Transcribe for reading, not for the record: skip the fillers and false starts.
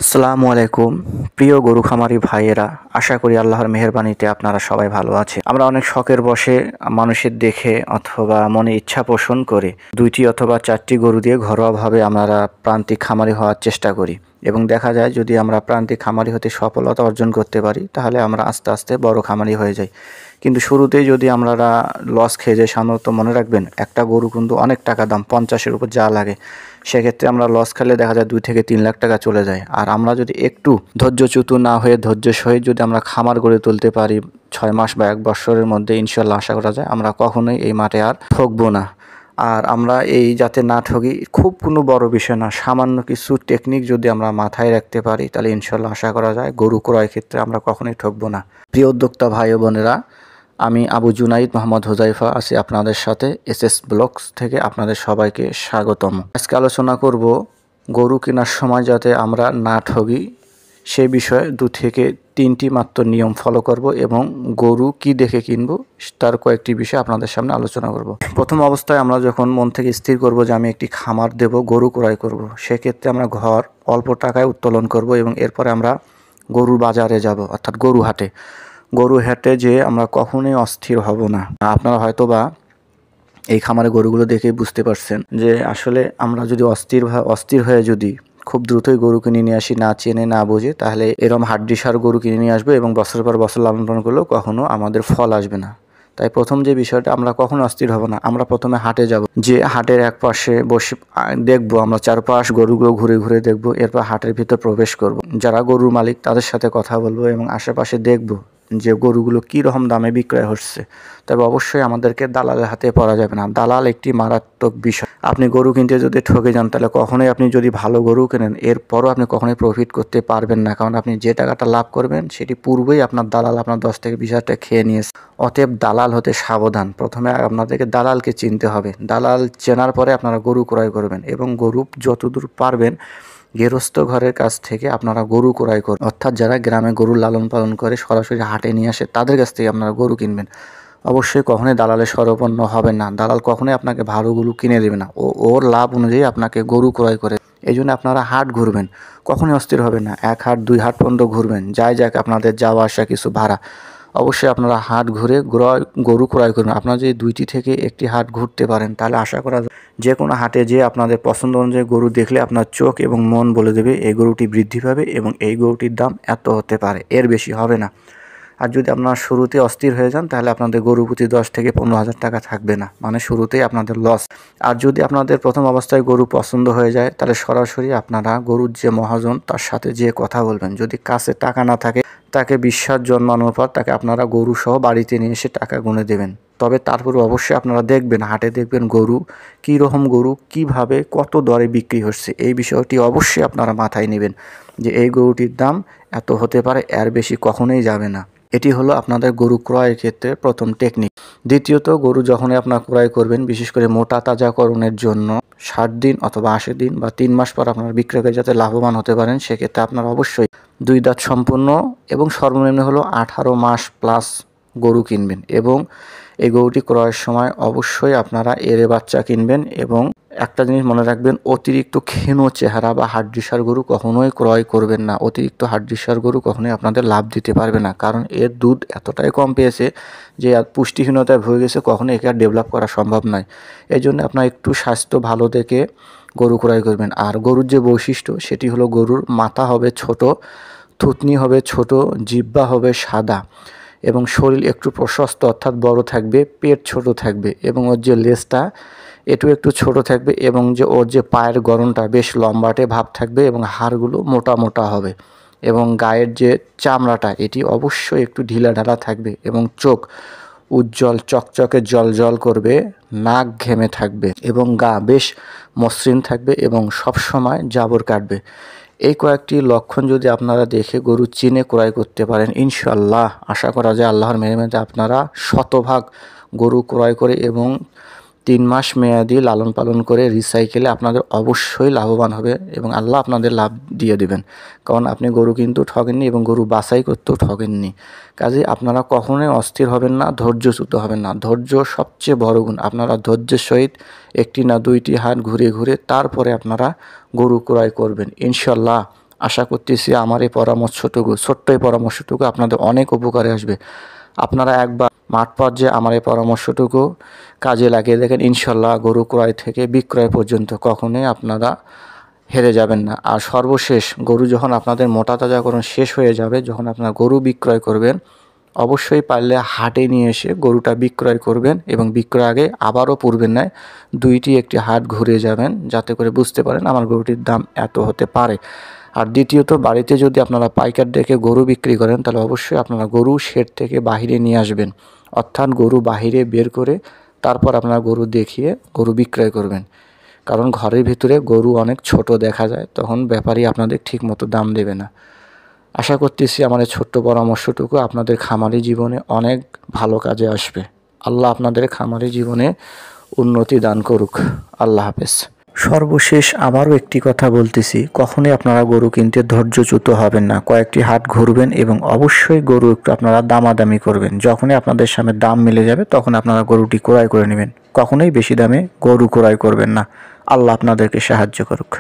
আসসালামু আলাইকুম প্রিয় গরু খামারি ভাইয়েরা, আশা করি আল্লাহর মেহেরবানিতে আপনারা সবাই ভালো আছেন। আমরা অনেক শখের বশে মানুষের দেখে অথবা মনে ইচ্ছা পোষণ করে 2টি অথবা 4টি গরু দিয়ে ঘরোয়াভাবে আমরা প্রান্তিক খামারি হওয়ার চেষ্টা করি এবং দেখা যায় যদি আমরা প্রান্তিক খামারি হতে সফলতা অর্জন করতে পারি তাহলে আমরা আস্তে আস্তে বড় খামারি হয়ে যাই। কিন্তু শুরুতেই যদি আমরা লস খেয়ে যাই, সাধারণত মনে রাখবেন একটা গরু কিন্তু অনেক টাকা দাম, 50-এর উপর যা লাগে, সেক্ষেত্রে আমরা লস খেলে দেখা যায় 2 থেকে 3 লাখ টাকা চলে যায়। আর আমরা যদি একটু ধৈর্যচ্যুত না হয়ে ধৈর্য সহিত যদি আমরা খামার গড়ে তুলতে পারি 6 মাস বা 1 বছরের মধ্যে, ইনশাল্লাহ আশা করা যায় আমরা কখনোই এই মাঠে আর ঠকবো না। আর আমরা এই যাতে না ঠকি, খুব কোনো বড় বিষয় না, সামান্য কিছু টেকনিক যদি আমরা মাথায় রাখতে পারি তাহলে ইনশাল্লাহ আশা করা যায় গরু ক্রয় ক্ষেত্রে আমরা কখনোই ঠকবো না। প্রিয় উদ্যোক্তা ভাই ও বোনেরা, আমি আবু জুনাইদ মোহাম্মদ হুজাইফা আছি আপনাদের সাথে এসএস ব্লগস থেকে। আপনাদের সবাইকে স্বাগতম। আজকে আলোচনা করব গরু কেনার সময় যাতে আমরা না ঠগি সেই বিষয়ে 2 থেকে 3টি মাত্র নিয়ম ফলো করব এবং গরু কি দেখে কিনব তার কয়েকটি বিষয় আপনাদের সামনে আলোচনা করব। প্রথম অবস্থায় আমরা যখন মন থেকে স্থির করব যে আমি একটি খামার দেব, গরু ক্রয় করব, সেক্ষেত্রে আমরা ঘর অল্প টাকায় উত্তোলন করব এবং এরপরে আমরা গরুর বাজারে যাব, অর্থাৎ গরু হাটে। গরু হাটে যে আমরা কখনোই অস্থির হব না। আপনারা হয়তোবা এই খামারে গরুগুলো দেখেই বুঝতে পারছেন যে আসলে আমরা যদি অস্থির হয়ে যদি খুব দ্রুতই গরু কিনে নিয়ে আসি, না চেনে না বুঝে, তাহলে এরকম হাড্ডিসার গরু কিনে নিয়ে আসবে এবং বছরের পর বছর লালন পালন করলেও কখনো আমাদের ফল আসবে না। তাই প্রথম যে বিষয়টা, আমরা কখনো অস্থির হব না। আমরা প্রথমে হাটে যাব, যে হাটের এক পাশে বসে দেখবো, আমরা চারপাশ গরুগুলো ঘুরে ঘুরে দেখবো, এরপর হাটের ভিতর প্রবেশ করব, যারা গরুর মালিক তাদের সাথে কথা বলবো এবং আশেপাশে দেখবো যে গরুগুলো কী রকম দামে বিক্রয় হচ্ছে। তবে অবশ্যই আমাদেরকে দালালের হাতে পড়া যাবে না। দালাল একটি মারাত্মক বিষয়। আপনি গরু কিনতে যদি ঠকে যান তাহলে কখনোই, আপনি যদি ভালো গরু কেনেন এরপরও আপনি কখনোই প্রফিট করতে পারবেন না, কারণ আপনি যে টাকাটা লাভ করবেন সেটি পূর্বেই আপনার দালাল আপনার 10 থেকে 20 হাজার টাকা খেয়ে নিয়েছে। অতএব দালাল হতে সাবধান। প্রথমে আপনাদেরকে দালালকে চিনতে হবে। দালাল চেনার পরে আপনারা গরু ক্রয় করবেন এবং গরু যতদূর পারবেন গৃহস্থ ঘরের কাছ থেকে আপনারা গরু ক্রয় করুন, অর্থাৎ যারা গ্রামে গরু লালন পালন করে সরাসরি হাটে নিয়ে আসে তাদের কাছ থেকে আপনারা গরু কিনবেন। অবশ্যই কখনোই দালালের শরণাপন্ন হবেন না। দালাল কখনোই আপনাকে ভালো গরু কিনে দেবে না, ওর লাভ অনুযায়ী আপনাকে গরু ক্রয় করে। এই জন্য আপনারা হাট ঘুরবেন, কখনোই অস্থির হবেন না। 1 হাট 2 হাট পর্যন্ত ঘুরবেন, যাক আপনাদের যাওয়া আসা কিছু ভাড়া। অবশ্যই আপনারা হাট ঘুরে গরু ক্রয় করবেন। আপনারা যদি 2টি থেকে 1টি হাট ঘুরতে পারেন তাহলে আশা করা যায় যে কোনো হাটে যে আপনাদের পছন্দ অনুযায়ী গরু দেখলে আপনার চোখ এবং মন বলে দেবে এই গরুটি বৃদ্ধি পাবে এবং এই গরুটির দাম এত হতে পারে, এর বেশি হবে না। আর যদি আপনারা শুরুতে অস্থির হয়ে যান তাহলে আপনাদের গরু প্রতি 10 থেকে 15 হাজার টাকা থাকবে না, মানে শুরুতেই আপনাদের লস। আর যদি আপনাদের প্রথম অবস্থায় গরু পছন্দ হয়ে যায় তাহলে সরাসরি আপনারা গরুর যে মহাজন তার সাথে যে কথা বলবেন। যদি কাছে টাকা না থাকে তাকে বিশ্বাস জন্মানোর পর তাকে আপনারা গরু সহ বাড়িতে নিয়ে এসে টাকা গুনে দেবেন। তবে তারপরে অবশ্যই আপনারা দেখবেন, হাটে দেখবেন গরু কী রকম গরু কীভাবে কত দরে বিক্রি হচ্ছে, এই বিষয়টি অবশ্যই আপনারা মাথায় নেবেন যে এই গরুটির দাম এত হতে পারে, এর বেশি কখনোই যাবে না। এটি হলো আপনাদের গরু ক্রয়ের ক্ষেত্রে প্রথম টেকনিক। দ্বিতীয়ত, গরু যখনই আপনার ক্রয় করবেন, বিশেষ করে মোটা তাজাকরণের জন্য 60 দিন অথবা 80 দিন বা 3 মাস পর আপনার বিক্রয়কে যাতে লাভবান হতে পারেন, সেক্ষেত্রে আপনারা অবশ্যই 2 দাঁত সম্পূর্ণ এবং সর্বনিম্ন হলো 18 মাস প্লাস গরু কিনবেন এবং এই গরুটি ক্রয়ের সময় অবশ্যই আপনারা এরে বাচ্চা কিনবেন। এবং একটা জিনিস মনে রাখবেন, অতিরিক্ত ক্ষীণ চেহারা বা হাড্ডিসার গরু কখনোই ক্রয় করবেন না। অতিরিক্ত হাড্ডিসার গরু কখনোই আপনাদের লাভ দিতে পারবে না, কারণ এর দুধ এতটাই কম পেয়েছে যে পুষ্টিহীনতায় ভুগে গেছে, কখনো একে আর ডেভেলপ করা সম্ভব নয়। এই জন্য আপনার একটু স্বাস্থ্য ভালো দেখে গরু ক্রয় করবেন। আর গরুর যে বৈশিষ্ট্য সেটি হলো গরুর মাথা হবে ছোট, থুতনি হবে ছোট, জিহ্বা হবে সাদা এবং শরীর একটু প্রশস্ত অর্থাৎ বড় থাকবে, পেট ছোট থাকবে এবং ওর যে লেজটা একটু ছোট থাকবে এবং যে ওর যে পায়ের গড়নটা বেশ লম্বাটে ভাব থাকবে এবং হাড়গুলো মোটা মোটা হবে এবং গায়ের যে চামড়াটা এটি অবশ্যই একটু ঢিলা ঢালা থাকবে এবং চোখ উজ্জ্বল চকচকে জল করবে, নাক ঘেমে থাকবে এবং গা বেশ মসৃণ থাকবে এবং সবসময় জাবর কাটবে। এই কয়েকটি লক্ষণ যদি আপনারা দেখে গরু চিনে ক্রয় করতে পারেন, ইনশাল্লাহ আশা করা যায় আল্লাহর মেহরবানিতে আপনারা শতভাগ গরু ক্রয় করে এবং 3 মাস মেয়াদি লালন পালন করে রিসাইকেলে আপনাদের অবশ্যই লাভবান হবে এবং আল্লাহ আপনাদের লাভ দিয়ে দেবেন। কারণ আপনি গরু কিন্তু ঠকেননি এবং গরু বাছাই করতেও ঠকেননি। কাজে আপনারা কখনোই অস্থির হবেন না, ধৈর্যচ্যুত হবেন না। ধৈর্য সবচেয়ে বড় গুণ। আপনারা ধৈর্যের সহিত 1টি না 2টি হাট ঘুরে ঘুরে তারপরে আপনারা গরু ক্রয় করবেন। ইনশাল্লাহ আশা করতেছি আমার এই পরামর্শটুকু, ছোট্ট এই পরামর্শটুকু আপনাদের অনেক উপকারে আসবে। আপনারা একবার মাঠ পর্যায়ে আমার এই পরামর্শটুকু কাজে লাগিয়ে দেখেন, ইনশাল্লাহ গরু ক্রয় থেকে বিক্রয় পর্যন্ত কখনোই আপনারা হেরে যাবেন না। আর সর্বশেষ গরু যখন আপনাদের মোটা তাজাকরণ শেষ হয়ে যাবে, যখন আপনারা গরু বিক্রয় করবেন, অবশ্যই পারলে হাটে নিয়ে এসে গরুটা বিক্রয় করবেন এবং বিক্রয় আগে আবারও পূর্বের ন্যায় একটি হাট ঘুরে যাবেন, যাতে করে বুঝতে পারেন আমার গরুটির দাম এত হতে পারে। আর দ্বিতীয়ত, বাড়িতে যদি আপনারা পাইকার ডেকে গরু বিক্রি করেন, তাহলে অবশ্যই আপনারা গরু শেড থেকে বাহিরে নিয়ে আসবেন, অর্থাৎ গরু বাহিরে বের করে তারপর আপনারা গরু দেখিয়ে গরু বিক্রয় করবেন। কারণ ঘরের ভিতরে গরু অনেক ছোট দেখা যায়, তখন ব্যাপারী আপনাদের ঠিকমতো দাম দেবে না। আশা করতেছি আমার এই ছোট্ট পরামর্শটুকু আপনাদের খামারি জীবনে অনেক ভালো কাজে আসবে। আল্লাহ আপনাদের খামারি জীবনে উন্নতি দান করুক। আল্লাহ হাফেজ। সর্বশেষ আবারও একটি কথা বলতেছি, কখনোই আপনারা গরু কিনতে ধৈর্যচ্যুত হবেন না। কয়েকটি হাট ঘুরবেন এবং অবশ্যই গরু একটু আপনারা দামাদামি করবেন। যখনই আপনাদের সামনে দাম মিলে যাবে, তখন আপনারা গরুটি ক্রয় করে নেবেন। কখনোই বেশি দামে গরু ক্রয় করবেন না। আল্লাহ আপনাদেরকে সাহায্য করুক।